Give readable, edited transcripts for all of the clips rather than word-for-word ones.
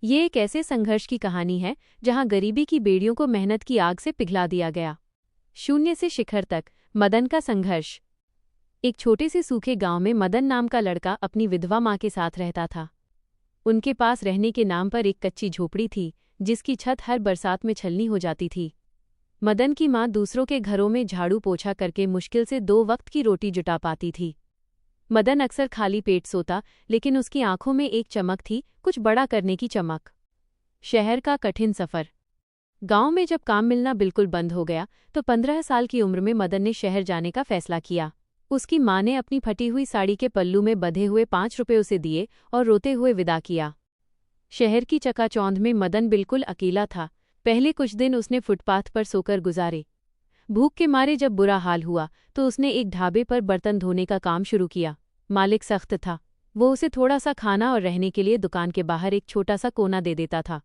ये एक ऐसे संघर्ष की कहानी है जहां गरीबी की बेड़ियों को मेहनत की आग से पिघला दिया गया। शून्य से शिखर तक मदन का संघर्ष। एक छोटे से सूखे गांव में मदन नाम का लड़का अपनी विधवा मां के साथ रहता था। उनके पास रहने के नाम पर एक कच्ची झोपड़ी थी जिसकी छत हर बरसात में छलनी हो जाती थी। मदन की मां दूसरों के घरों में झाड़ू पोछा करके मुश्किल से 2 वक्त की रोटी जुटा पाती थी। मदन अक्सर खाली पेट सोता, लेकिन उसकी आंखों में एक चमक थी, कुछ बड़ा करने की चमक। शहर का कठिन सफर। गांव में जब काम मिलना बिल्कुल बंद हो गया तो 15 साल की उम्र में मदन ने शहर जाने का फैसला किया। उसकी मां ने अपनी फटी हुई साड़ी के पल्लू में बंधे हुए 5 रुपये उसे दिए और रोते हुए विदा किया। शहर की चकाचौंध में मदन बिल्कुल अकेला था। पहले कुछ दिन उसने फुटपाथ पर सोकर गुजारे। भूख के मारे जब बुरा हाल हुआ तो उसने एक ढाबे पर बर्तन धोने का काम शुरू किया। मालिक सख्त था, वो उसे थोड़ा सा खाना और रहने के लिए दुकान के बाहर एक छोटा सा कोना दे देता था।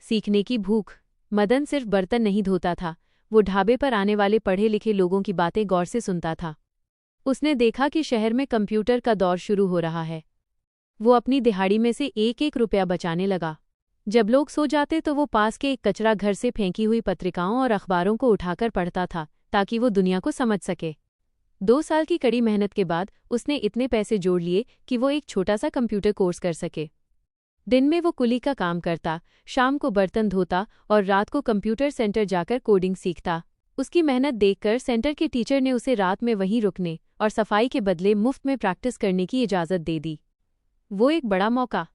सीखने की भूख। मदन सिर्फ बर्तन नहीं धोता था, वो ढाबे पर आने वाले पढ़े लिखे लोगों की बातें गौर से सुनता था। उसने देखा कि शहर में कंप्यूटर का दौर शुरू हो रहा है। वो अपनी दिहाड़ी में से एक एक रुपया बचाने लगा। जब लोग सो जाते तो वो पास के एक कचरा घर से फेंकी हुई पत्रिकाओं और अखबारों को उठाकर पढ़ता था ताकि वो दुनिया को समझ सके। 2 साल की कड़ी मेहनत के बाद उसने इतने पैसे जोड़ लिए कि वो एक छोटा सा कंप्यूटर कोर्स कर सके। दिन में वो कुली का काम करता, शाम को बर्तन धोता और रात को कंप्यूटर सेंटर जाकर कोडिंग सीखता। उसकी मेहनत देखकर सेंटर के टीचर ने उसे रात में वहीं रुकने और सफाई के बदले मुफ्त में प्रैक्टिस करने की इजाज़त दे दी। वो एक बड़ा मौका।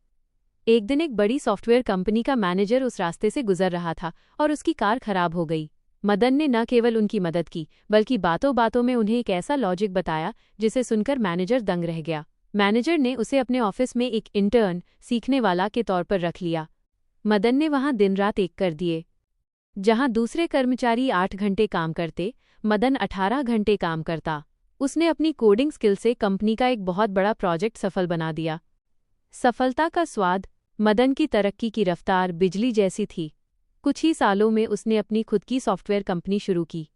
एक दिन एक बड़ी सॉफ्टवेयर कंपनी का मैनेजर उस रास्ते से गुजर रहा था और उसकी कार खराब हो गई। मदन ने न केवल उनकी मदद की बल्कि बातों बातों में उन्हें एक ऐसा लॉजिक बताया जिसे सुनकर मैनेजर दंग रह गया। मैनेजर ने उसे अपने ऑफिस में एक इंटर्न, सीखने वाला के तौर पर रख लिया। मदन ने वहां दिन रात एक कर दिए। जहां दूसरे कर्मचारी 8 घंटे काम करते, मदन 18 घंटे काम करता। उसने अपनी कोडिंग स्किल से कंपनी का एक बहुत बड़ा प्रोजेक्ट सफल बना दिया। सफलता का स्वाद। मदन की तरक्की की रफ्तार बिजली जैसी थी। कुछ ही सालों में उसने अपनी खुद की सॉफ्टवेयर कंपनी शुरू की।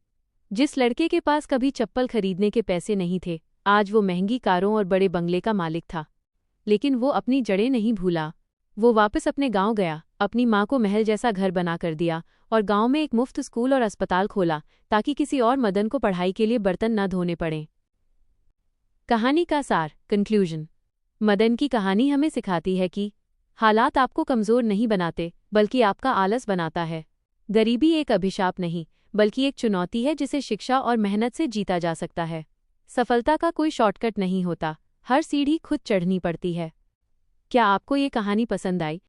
जिस लड़के के पास कभी चप्पल खरीदने के पैसे नहीं थे, आज वो महंगी कारों और बड़े बंगले का मालिक था। लेकिन वो अपनी जड़ें नहीं भूला। वो वापस अपने गांव गया, अपनी मां को महल जैसा घर बना कर दिया और गांव में एक मुफ्त स्कूल और अस्पताल खोला ताकि किसी और मदन को पढ़ाई के लिए बर्तन न धोने पड़ें। कहानी का सार, कंक्लूजन। मदन की कहानी हमें सिखाती है कि हालात आपको कमज़ोर नहीं बनाते बल्कि आपका आलस बनाता है। गरीबी एक अभिशाप नहीं बल्कि एक चुनौती है जिसे शिक्षा और मेहनत से जीता जा सकता है। सफलता का कोई शॉर्टकट नहीं होता, हर सीढ़ी खुद चढ़नी पड़ती है। क्या आपको ये कहानी पसंद आई?